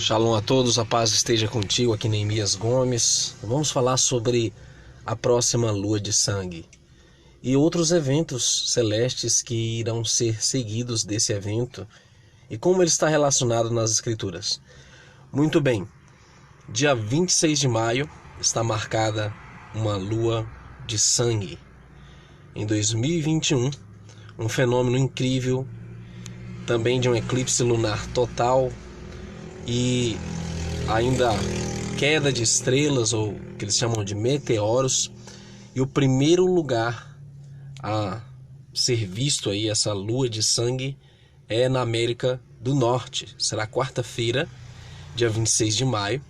Shalom a todos, a paz esteja contigo, aqui Neemias Gomes. Vamos falar sobre a próxima lua de sangue e outros eventos celestes que irão ser seguidos desse evento e como ele está relacionado nas escrituras. Muito bem, dia 26 de maio está marcada uma lua de sangue. Em 2021, um fenômeno incrível, também de um eclipse lunar total e ainda queda de estrelas, ou que eles chamam de meteoros. E o primeiro lugar a ser visto aí essa lua de sangue é na América do Norte. Será quarta-feira, dia 26 de maio.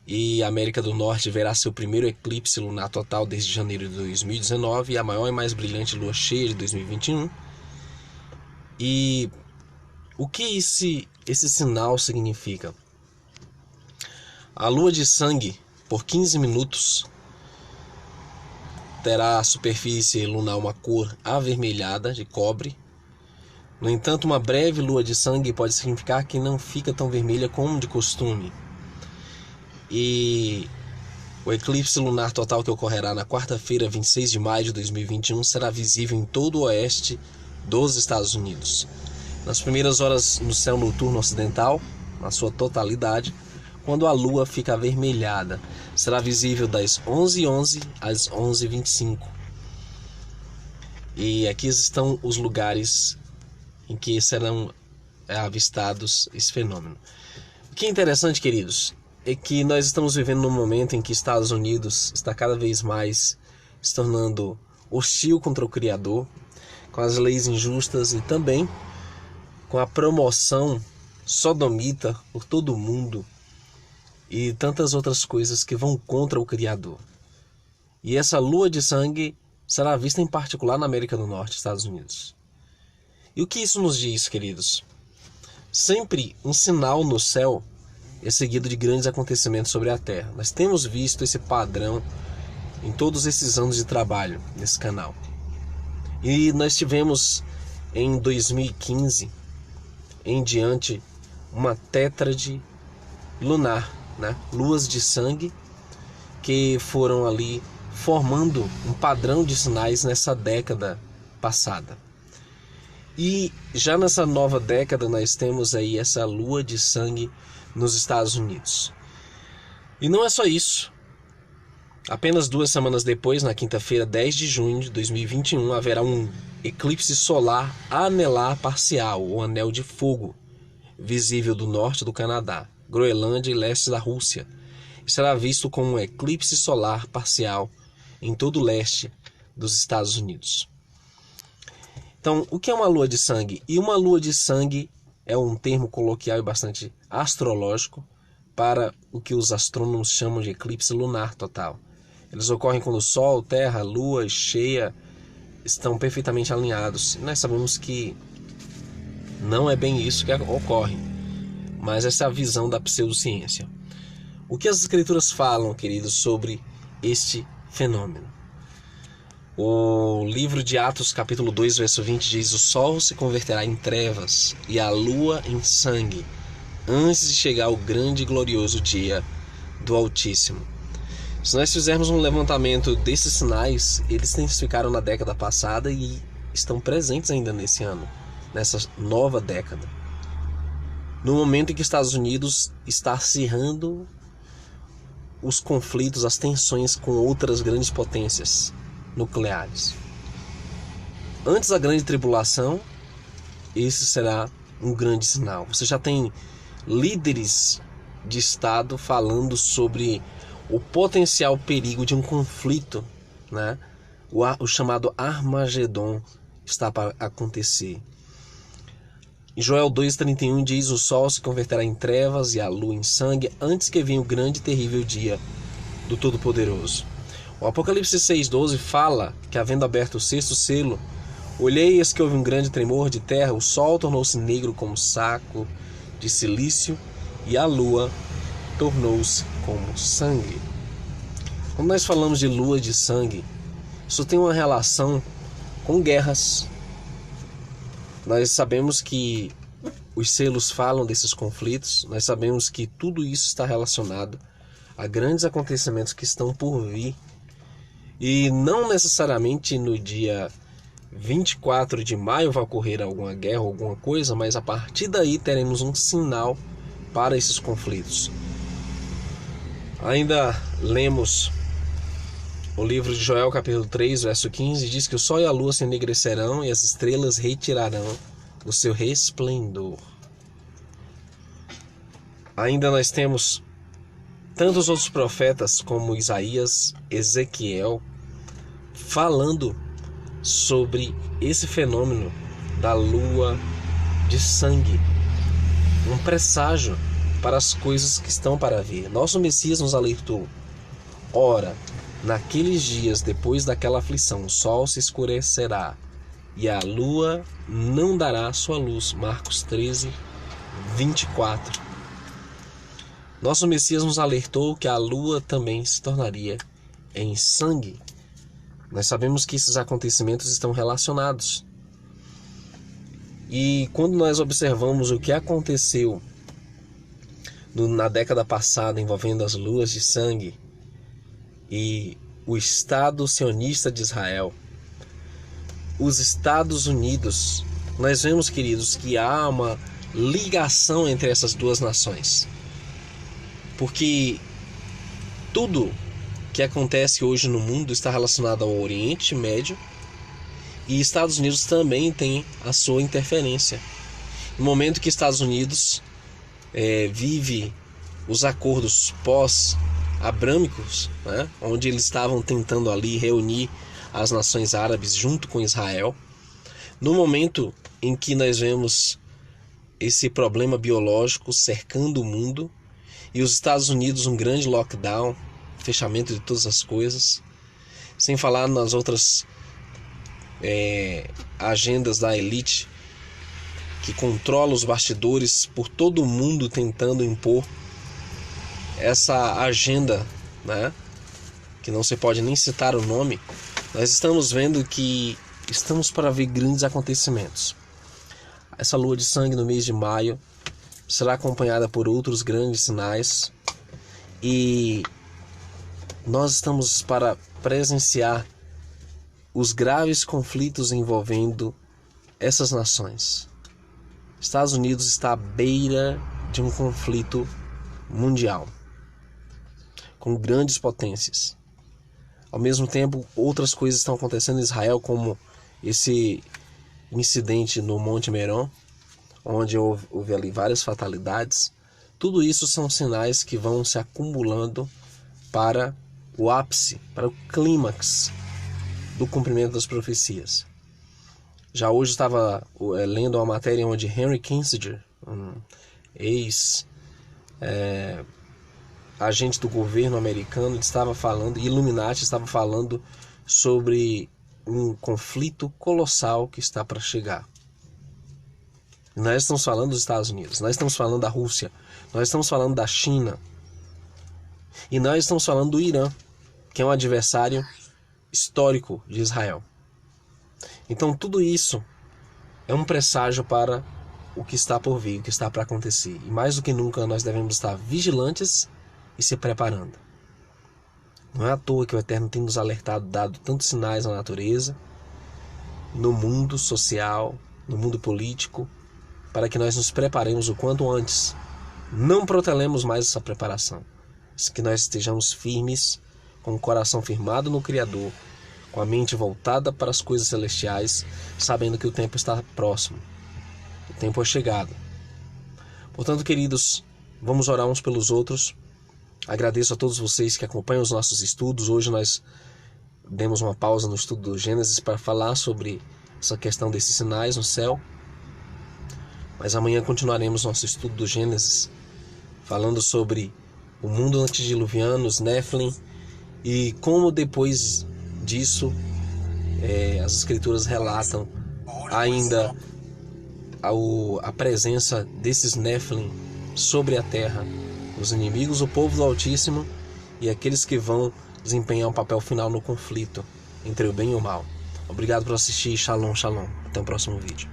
E a América do Norte verá seu primeiro eclipse lunar total desde janeiro de 2019 e a maior e mais brilhante lua cheia de 2021. E o que esse sinal significa? A lua de sangue, por 15 minutos, terá a superfície lunar uma cor avermelhada de cobre. No entanto, uma breve lua de sangue pode significar que não fica tão vermelha como de costume. E o eclipse lunar total que ocorrerá na quarta-feira, 26 de maio de 2021, será visível em todo o oeste dos Estados Unidos. Nas primeiras horas no céu noturno ocidental, na sua totalidade, quando a lua fica avermelhada, será visível das 11h11 às 11h25. E aqui estão os lugares em que serão avistados esse fenômeno. O que é interessante, queridos, é que nós estamos vivendo num momento em que Estados Unidos está cada vez mais se tornando hostil contra o Criador, com as leis injustas e também com a promoção sodomita por todo o mundo e tantas outras coisas que vão contra o Criador. E essa lua de sangue será vista em particular na América do Norte, Estados Unidos. E o que isso nos diz, queridos? Sempre um sinal no céu é seguido de grandes acontecimentos sobre a Terra. Nós temos visto esse padrão em todos esses anos de trabalho nesse canal. E nós tivemos em 2015 em diante uma tétrade lunar, né? Luas de sangue que foram ali formando um padrão de sinais nessa década passada. E já nessa nova década nós temos aí essa lua de sangue nos Estados Unidos. E não é só isso. Apenas 2 semanas depois, na quinta-feira, 10 de junho de 2021, haverá um eclipse solar anelar parcial, ou anel de fogo, visível do norte do Canadá, Groenlândia e leste da Rússia. E será visto como um eclipse solar parcial em todo o leste dos Estados Unidos. Então, o que é uma lua de sangue? E uma lua de sangue é um termo coloquial e bastante astrológico para o que os astrônomos chamam de eclipse lunar total. Eles ocorrem quando o Sol, Terra, Lua cheia estão perfeitamente alinhados. E nós sabemos que não é bem isso que ocorre, mas essa é a visão da pseudociência. O que as escrituras falam, queridos, sobre este fenômeno? O livro de Atos, capítulo 2, verso 20, diz: o sol se converterá em trevas e a lua em sangue, antes de chegar o grande e glorioso dia do Altíssimo. Se nós fizermos um levantamento desses sinais, eles intensificaram na década passada e estão presentes ainda nesse ano, nessa nova década. No momento em que os Estados Unidos está acirrando os conflitos, as tensões com outras grandes potências nucleares. Antes da grande tribulação, esse será um grande sinal. Você já tem líderes de Estado falando sobre o potencial perigo de um conflito, né? O chamado Armagedon está para acontecer. Em Joel 2,31 diz: o sol se converterá em trevas e a lua em sangue, antes que venha o grande e terrível dia do Todo-Poderoso. O Apocalipse 6,12 fala que, havendo aberto o 6º selo, olhei e eis que houve um grande tremor de terra, o sol tornou-se negro como saco de cilício e a lua tornou-se como sangue. Quando nós falamos de lua de sangue, isso tem uma relação com guerras. Nós sabemos que os selos falam desses conflitos, nós sabemos que tudo isso está relacionado a grandes acontecimentos que estão por vir. E não necessariamente no dia 24 de maio vai ocorrer alguma guerra ou alguma coisa, mas a partir daí teremos um sinal para esses conflitos. Ainda lemos o livro de Joel, capítulo 3, verso 15, diz que o sol e a lua se enegrecerão e as estrelas retirarão o seu resplendor. Ainda nós temos tantos outros profetas como Isaías, Ezequiel, falando sobre esse fenômeno da lua de sangue, um presságio para as coisas que estão para vir. Nosso Messias nos alertou: ora, naqueles dias depois daquela aflição, o sol se escurecerá e a lua não dará sua luz. Marcos 13, 24. Nosso Messias nos alertou que a lua também se tornaria em sangue. Nós sabemos que esses acontecimentos estão relacionados. E quando nós observamos o que aconteceu na década passada envolvendo as luas de sangue e o Estado sionista de Israel, os Estados Unidos, nós vemos, queridos, que há uma ligação entre essas duas nações. Porque tudo que acontece hoje no mundo está relacionado ao Oriente Médio, e Estados Unidos também tem a sua interferência. No momento que Estados Unidos vive os acordos pós-abrâmicos, né, onde eles estavam tentando ali reunir as nações árabes junto com Israel, no momento em que nós vemos esse problema biológico cercando o mundo, e os Estados Unidos um grande lockdown, fechamento de todas as coisas, sem falar nas outras agendas da elite que controla os bastidores por todo o mundo, tentando impor essa agenda, né, que não se pode nem citar o nome. Nós estamos vendo que estamos para ver grandes acontecimentos. Essa lua de sangue no mês de maio será acompanhada por outros grandes sinais, e nós estamos para presenciar os graves conflitos envolvendo essas nações. Estados Unidos está à beira de um conflito mundial com grandes potências. Ao mesmo tempo, outras coisas estão acontecendo em Israel, como esse incidente no Monte Meron, onde houve ali várias fatalidades. Tudo isso são sinais que vão se acumulando para o ápice, para o clímax do cumprimento das profecias. Já hoje estava lendo uma matéria onde Henry Kissinger, um ex-agente do governo americano, estava falando, Illuminati estava falando sobre um conflito colossal que está para chegar. Nós estamos falando dos Estados Unidos, nós estamos falando da Rússia, nós estamos falando da China, e nós estamos falando do Irã, que é um adversário histórico de Israel. Então tudo isso é um presságio para o que está por vir, o que está para acontecer. E mais do que nunca nós devemos estar vigilantes e se preparando. Não é à toa que o Eterno tem nos alertado, dado tantos sinais na natureza, no mundo social, no mundo político, para que nós nos preparemos o quanto antes. Não protelemos mais essa preparação. Que nós estejamos firmes, com o coração firmado no Criador, com a mente voltada para as coisas celestiais, sabendo que o tempo está próximo. O tempo é chegado. Portanto, queridos, vamos orar uns pelos outros. Agradeço a todos vocês que acompanham os nossos estudos. Hoje nós demos uma pausa no estudo do Gênesis para falar sobre essa questão desses sinais no céu. Mas amanhã continuaremos nosso estudo do Gênesis, falando sobre o mundo antediluviano, os Nephilim, e como depois disso as escrituras relatam ainda a presença desses Nephilim sobre a terra, os inimigos, o povo do Altíssimo e aqueles que vão desempenhar um papel final no conflito entre o bem e o mal. Obrigado por assistir. Shalom, shalom. Até o próximo vídeo.